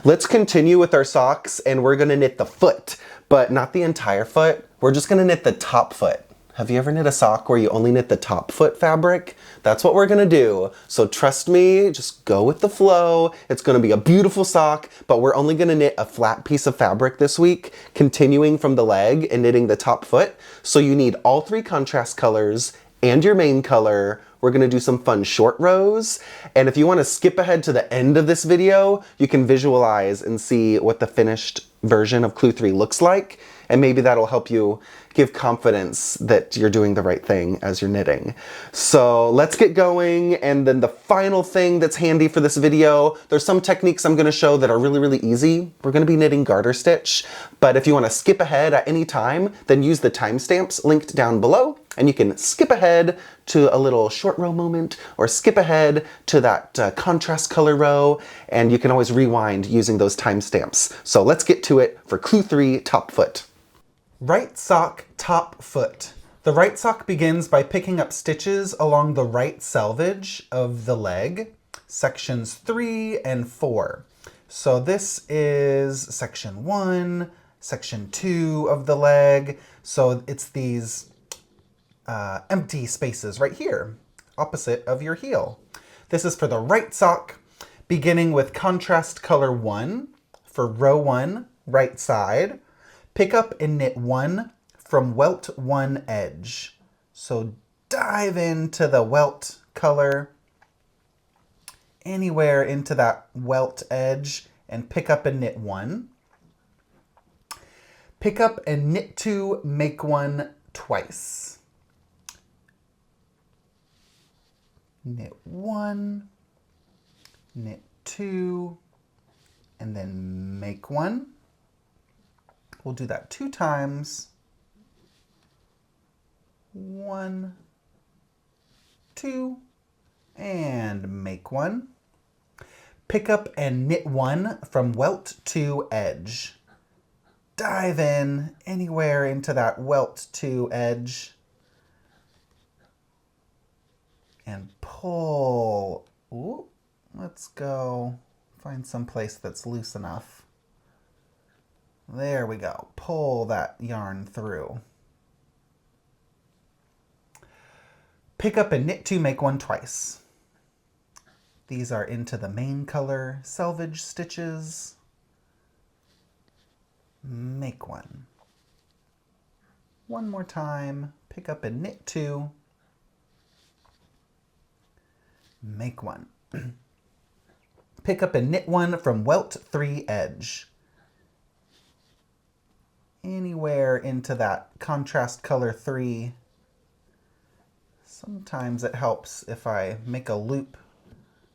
Let's continue with our socks, and we're gonna knit the foot, but not the entire foot. We're just gonna knit the top foot. Have you ever knit a sock where you only knit the top foot fabric? That's what we're gonna do. So trust me, just go with the flow. It's gonna be a beautiful sock, but we're only gonna knit a flat piece of fabric this week, continuing from the leg and knitting the top foot. So you need all 3 contrast colors and your main color. We're gonna do some fun short rows. And if you wanna skip ahead to the end of this video, you can visualize and see what the finished version of Clue 3 looks like. And maybe that'll help you give confidence that you're doing the right thing as you're knitting. So let's get going. And then the final thing that's handy for this video, there's some techniques I'm gonna show that are really, really easy. We're gonna be knitting garter stitch, but if you wanna skip ahead at any time, then use the timestamps linked down below, and you can skip ahead to a little short row moment, or skip ahead to that contrast color row, and you can always rewind using those timestamps. So let's get to it for Clue 3, top foot. Right sock, top foot. The right sock begins by picking up stitches along the right selvage of the leg, sections 3 and 4. So this is section 1, section 2 of the leg. So it's these empty spaces right here, opposite of your heel. This is for the right sock, beginning with contrast color 1 for row 1, right side. Pick up and knit 1 from welt 1 edge. So dive into the welt color, anywhere into that welt edge, and pick up and knit 1. Pick up and knit 2, make 1 twice. Knit 1, knit 2, and then make 1. We'll do that 2 times. 1, 2, and make 1. Pick up and knit 1 from welt 2 edge. Dive in anywhere into that welt 2 edge. And pull. Ooh, let's go find some place that's loose enough. There we go. Pull that yarn through. Pick up and knit 2, make 1 twice. These are into the main color selvage stitches. Make 1. One more time. Pick up and knit 2. Make 1. Pick up and knit 1 from welt 3 edge. Anywhere into that contrast color 3. Sometimes it helps if I make a loop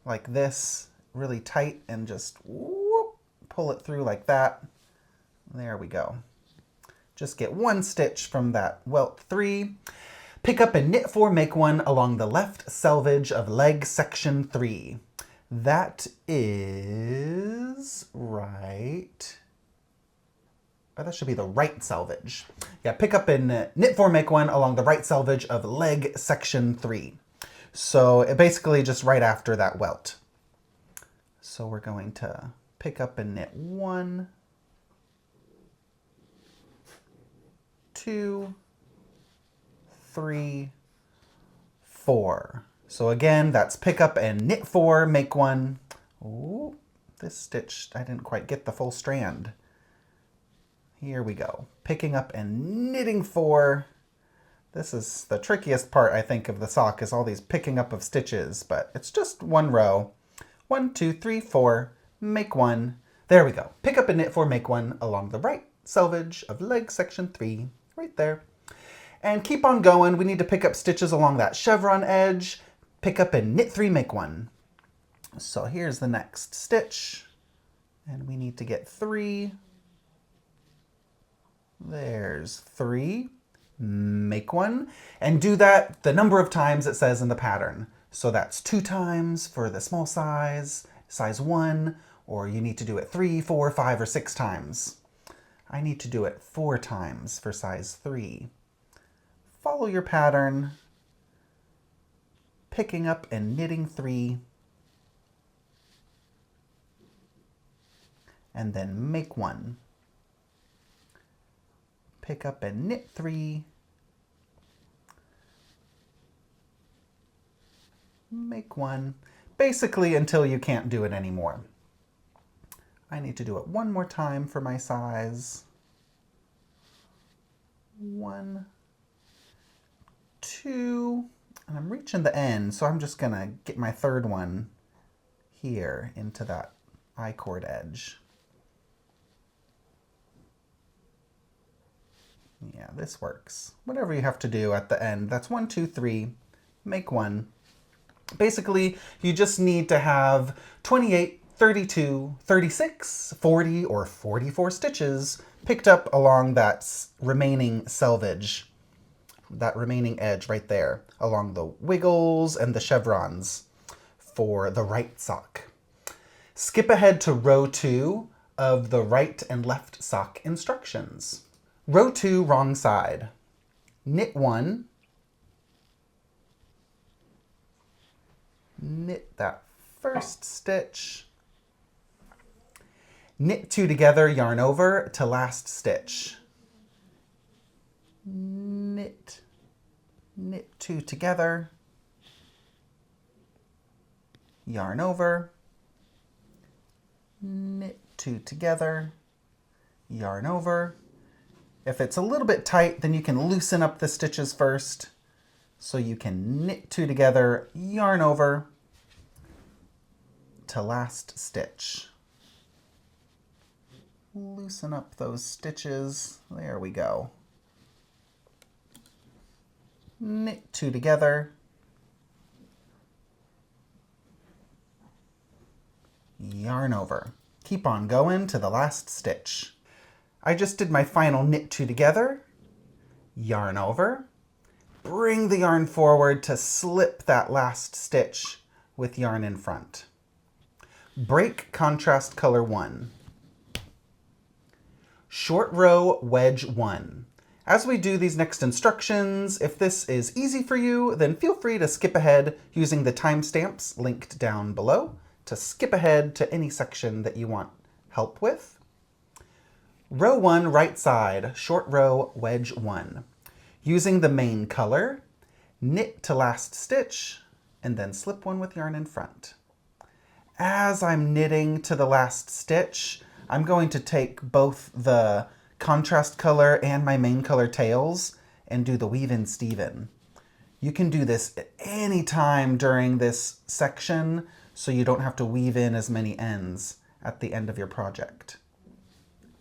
like this, really tight, and just whoop, pull it through like that. There we go. Just get 1 stitch from that welt 3. Pick up and knit 4, make 1 along the left selvage of leg section 3. That is right. Oh, that should be the right selvage. Yeah, pick up and knit 4, make 1 along the right selvage of leg section 3. So it basically just right after that welt. So we're going to pick up and knit 1, 2, 3, 4. So again, that's pick up and knit 4, make 1. Ooh, this stitch, I didn't quite get the full strand. Here we go. Picking up and knitting 4. This is the trickiest part, I think, of the sock, is all these picking up of stitches, but it's just 1 row. 1, 2, 3, 4, make 1. There we go. Pick up and knit 4, make 1 along the right selvage of leg section 3, right there. And keep on going. We need to pick up stitches along that chevron edge. Pick up and knit 3, make 1. So here's the next stitch, and we need to get 3. There's 3, make 1, and do that the number of times it says in the pattern. So that's 2 times for the small size, size 1, or you need to do it 3, 4, 5, or 6 times. I need to do it 4 times for size 3. Follow your pattern, picking up and knitting 3, and then make 1. Pick up and knit 3, make 1, basically until you can't do it anymore. I need to do it one more time for my size. 1, 2, and I'm reaching the end, so I'm just gonna get my third one here into that I-cord edge. Yeah, this works. Whatever you have to do at the end, that's 1, 2, 3, make 1. Basically, you just need to have 28, 32, 36, 40, or 44 stitches picked up along that remaining selvage, that remaining edge right there, along the wiggles and the chevrons for the right sock. Skip ahead to row 2 of the right and left sock instructions. Row 2, wrong side. Knit 1, knit that first stitch, knit 2 together, yarn over to last stitch. Knit 2 together, yarn over, knit 2 together, yarn over. If it's a little bit tight, then you can loosen up the stitches first. So you can knit 2 together, yarn over to last stitch. Loosen up those stitches. There we go. Knit 2 together, yarn over. Keep on going to the last stitch. I just did my final knit 2 together, yarn over, bring the yarn forward to slip that last stitch with yarn in front. Break contrast color 1. Short row wedge 1. As we do these next instructions, if this is easy for you, then feel free to skip ahead using the timestamps linked down below to skip ahead to any section that you want help with. Row 1, right side, short row wedge 1. Using the main color, knit to last stitch, and then slip 1 with yarn in front. As I'm knitting to the last stitch, I'm going to take both the contrast color and my main color tails and do the Weavin Stephen. You can do this at any time during this section, so you don't have to weave in as many ends at the end of your project.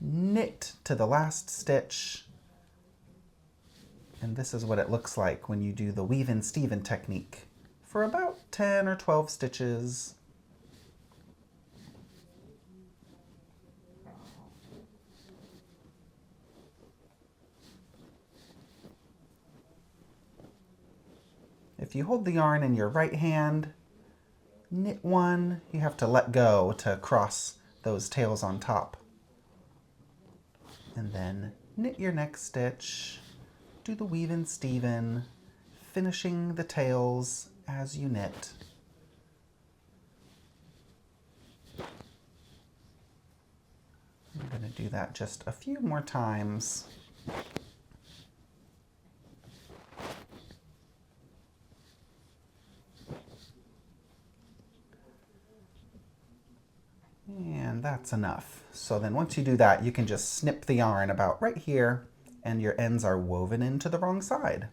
Knit to the last stitch, and this is what it looks like when you do the Weavin Stephen technique for about 10 or 12 stitches. If you hold the yarn in your right hand, knit 1, you have to let go to cross those tails on top. And then knit your next stitch, do the Weavin Stephen, finishing the tails as you knit. I'm going to do that just a few more times. And that's enough. So then once you do that, you can just snip the yarn about right here, and your ends are woven into the wrong side.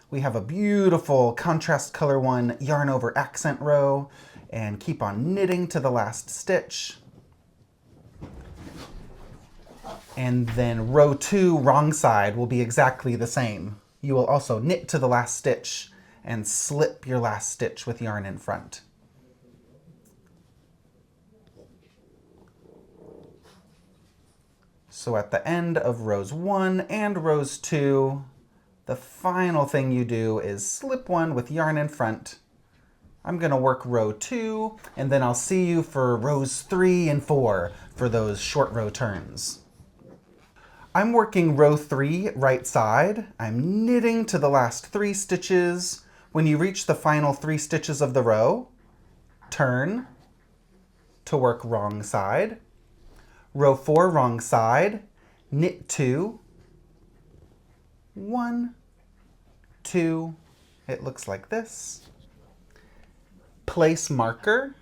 We have a beautiful contrast color 1 yarn over accent row, and keep on knitting to the last stitch. And then row 2, wrong side, will be exactly the same. You will also knit to the last stitch and slip your last stitch with yarn in front. So at the end of rows 1 and rows 2, the final thing you do is slip 1 with yarn in front. I'm going to work row 2, and then I'll see you for rows 3 and 4 for those short row turns. I'm working row 3, right side. I'm knitting to the last 3 stitches. When you reach the final 3 stitches of the row, turn to work wrong side. Row 4, wrong side, knit 2, 1, 2, it looks like this. Place marker,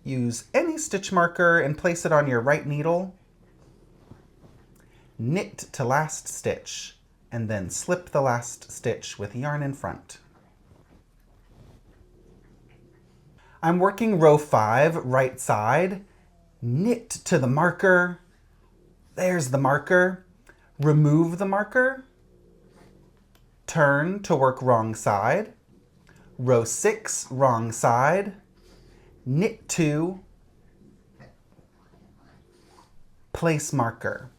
use any stitch marker and place it on your right needle. Knit to last stitch, and then slip the last stitch with yarn in front. I'm working row 5, right side, knit to the marker, there's the marker, remove the marker, turn to work wrong side, row 6, wrong side, knit 2, place marker.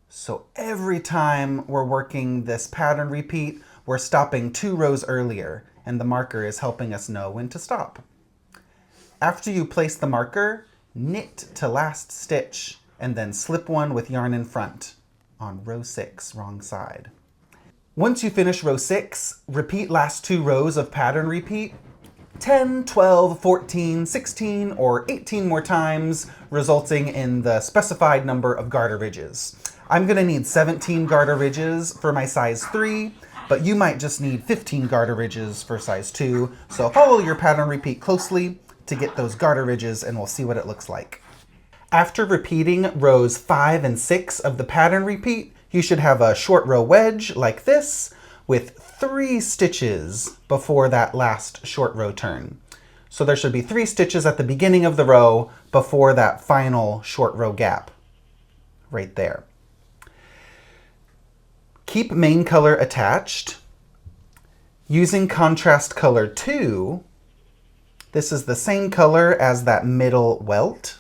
So every time we're working this pattern repeat, we're stopping 2 rows earlier, and the marker is helping us know when to stop. After you place the marker, knit to last stitch, and then slip one with yarn in front on row 6, wrong side. Once you finish row 6, repeat last 2 rows of pattern repeat 10, 12, 14, 16, or 18 more times, resulting in the specified number of garter ridges. I'm going to need 17 garter ridges for my size 3, but you might just need 15 garter ridges for size 2, so follow your pattern repeat closely to get those garter ridges and we'll see what it looks like. After repeating rows 5 and 6 of the pattern repeat, you should have a short row wedge like this with 3 stitches before that last short row turn. So there should be 3 stitches at the beginning of the row before that final short row gap right there. Keep main color attached. Using contrast color 2, this is the same color as that middle welt.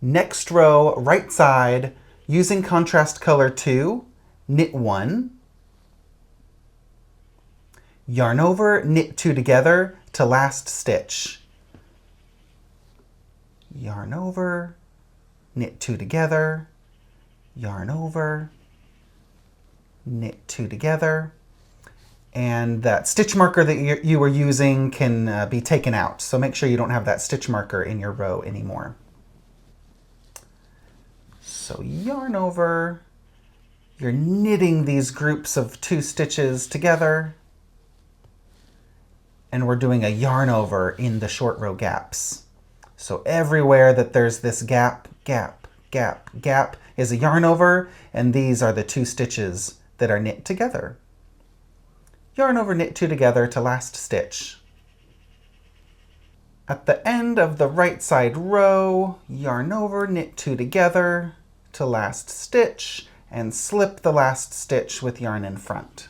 Next row, right side, using contrast color 2, knit 1. Yarn over, knit 2 together to last stitch. Yarn over, knit 2 together, yarn over, knit 2 together, and that stitch marker that you were using can be taken out. So make sure you don't have that stitch marker in your row anymore. So yarn over, you're knitting these groups of 2 stitches together, and we're doing a yarn over in the short row gaps. So everywhere that there's this gap, gap, gap, gap is a yarn over, and these are the 2 stitches that are knit together. Yarn over, knit 2 together to last stitch. At the end of the right side row, yarn over, knit 2 together to last stitch, and slip the last stitch with yarn in front.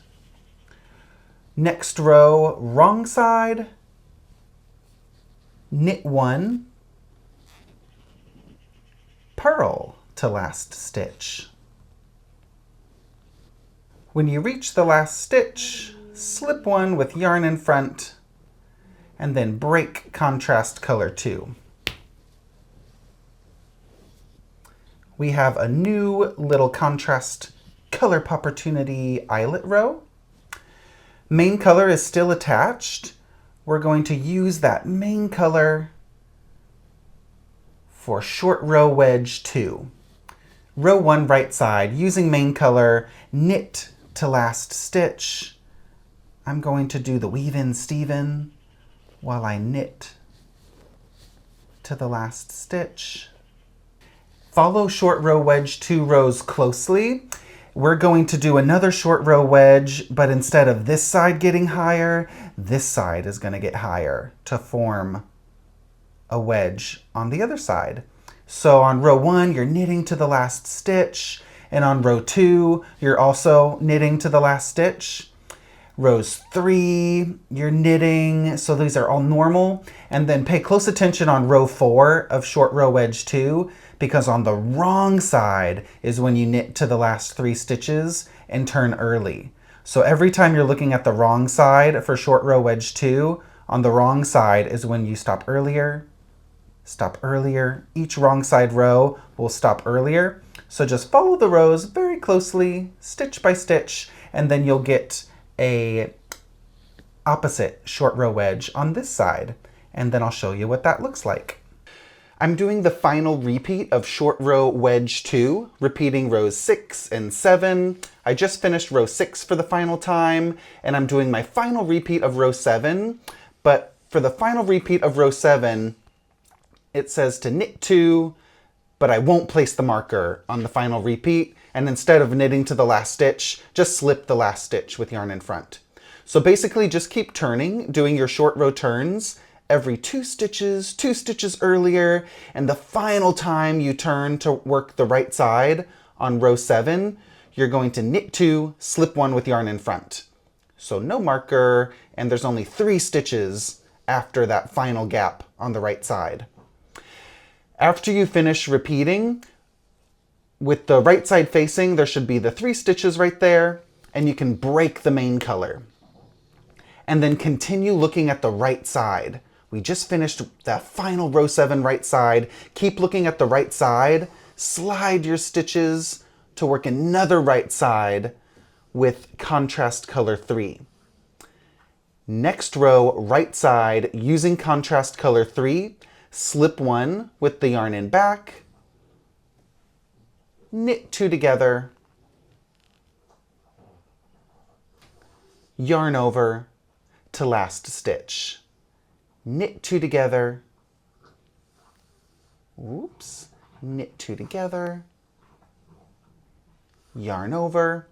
Next row, wrong side, knit 1, purl to last stitch. When you reach the last stitch, slip 1 with yarn in front, and then break contrast color 2. We have a new little contrast color Popportunity eyelet row. Main color is still attached. We're going to use that main color for short row wedge 2. Row 1, right side, using main color, knit to last stitch. I'm going to do the Weavin Stephen while I knit to the last stitch. Follow short row wedge 2 rows closely. We're going to do another short row wedge, but instead of this side getting higher, this side is going to get higher to form a wedge on the other side. So on row 1, you're knitting to the last stitch, and on row 2, you're also knitting to the last stitch. Rows 3, you're knitting, so these are all normal. And then pay close attention on row 4 of short row wedge 2, because on the wrong side is when you knit to the last 3 stitches and turn early. So every time you're looking at the wrong side for short row wedge 2, on the wrong side is when you stop earlier, stop earlier. Each wrong side row will stop earlier. So just follow the rows very closely, stitch by stitch, and then you'll get a opposite short row wedge on this side. And then I'll show you what that looks like. I'm doing the final repeat of short row wedge 2, repeating rows 6 and 7. I just finished row 6 for the final time, and I'm doing my final repeat of row 7, but for the final repeat of row 7, it says to knit 2, but I won't place the marker on the final repeat, and instead of knitting to the last stitch, just slip the last stitch with yarn in front. So basically just keep turning, doing your short row turns every 2 stitches earlier, and the final time you turn to work the right side on row 7, you're going to knit 2, slip 1 with yarn in front. So no marker, and there's only 3 stitches after that final gap on the right side. After you finish repeating, with the right side facing, there should be the 3 stitches right there, and you can break the main color. And then continue looking at the right side. We just finished that final row 7 right side. Keep looking at the right side. Slide your stitches to work another right side with contrast color 3. Next row, right side, using contrast color 3, slip 1 with the yarn in back, knit 2 together, yarn over to last stitch. Knit 2 together, knit 2 together, yarn over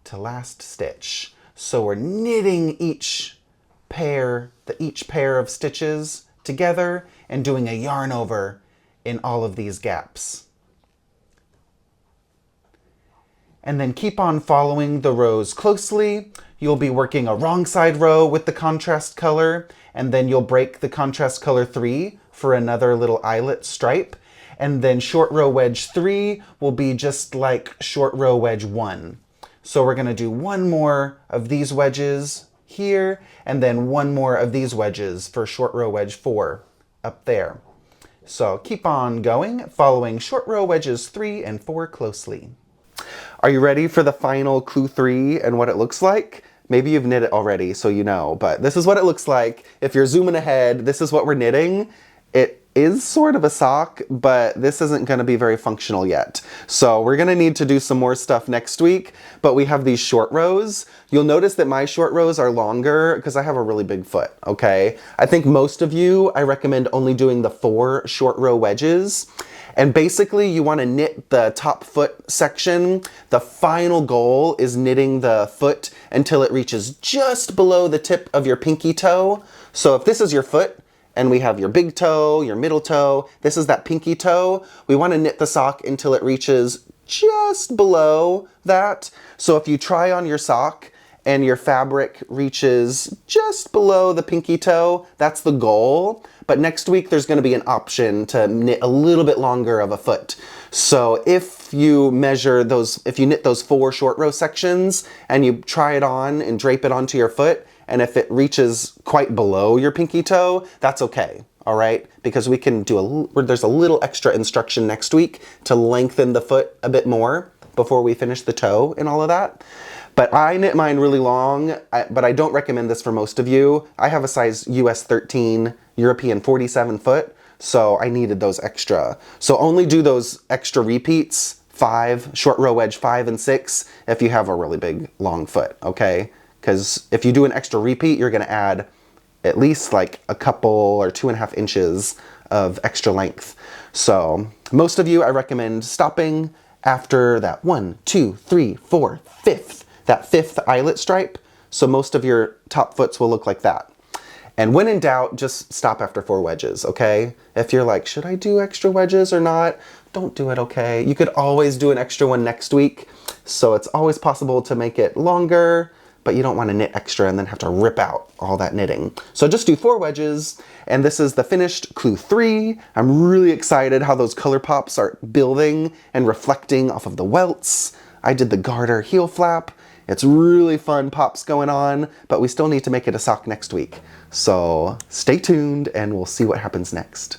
to last stitch. So we're knitting each pair of stitches together and doing a yarn over in all of these gaps. And then keep on following the rows closely. You'll be working a wrong side row with the contrast color, and then you'll break the contrast color 3 for another little eyelet stripe. And then short row wedge 3 will be just like short row wedge 1. So we're gonna do 1 more of these wedges here, and then 1 more of these wedges for short row wedge 4 up there. So keep on going, following short row wedges 3 and 4 closely. Are you ready for the final clue 3 and what it looks like? Maybe you've knit it already, so you know, but this is what it looks like. If you're zooming ahead, this is what we're knitting. It is sort of a sock, but this isn't gonna be very functional yet. So we're gonna need to do some more stuff next week, but we have these short rows. You'll notice that my short rows are longer because I have a really big foot, okay? I think most of you, I recommend only doing the 4 short row wedges. And basically you want to knit the top foot section. The final goal is knitting the foot until it reaches just below the tip of your pinky toe. So if this is your foot and we have your big toe, your middle toe, this is that pinky toe, we want to knit the sock until it reaches just below that. So if you try on your sock and your fabric reaches just below the pinky toe, that's the goal. But next week there's going to be an option to knit a little bit longer of a foot. So if you measure those, if you knit those 4 short row sections and you try it on and drape it onto your foot, and if it reaches quite below your pinky toe, that's okay. All right, because we can do there's a little extra instruction next week to lengthen the foot a bit more before we finish the toe and all of that. But I knit mine really long, but I don't recommend this for most of you. I have a size US 13, European 47 foot, so I needed those extra. So only do those extra repeats, 5, short row wedge 5 and 6, if you have a really big long foot, okay? Because if you do an extra repeat, you're gonna add at least like a couple or 2.5 inches of extra length. So most of you, I recommend stopping after that 1, 2, 3, 4, 5th. That 5th eyelet stripe, so most of your top foots will look like that. And when in doubt, just stop after 4 wedges, okay? If you're like, should I do extra wedges or not? Don't do it, okay? You could always do an extra one next week, so it's always possible to make it longer, but you don't want to knit extra and then have to rip out all that knitting. So just do 4 wedges, and this is the finished clue 3. I'm really excited how those color pops are building and reflecting off of the welts. I did the garter heel flap. It's really fun pops going on, but we still need to make it a sock next week. So stay tuned and we'll see what happens next.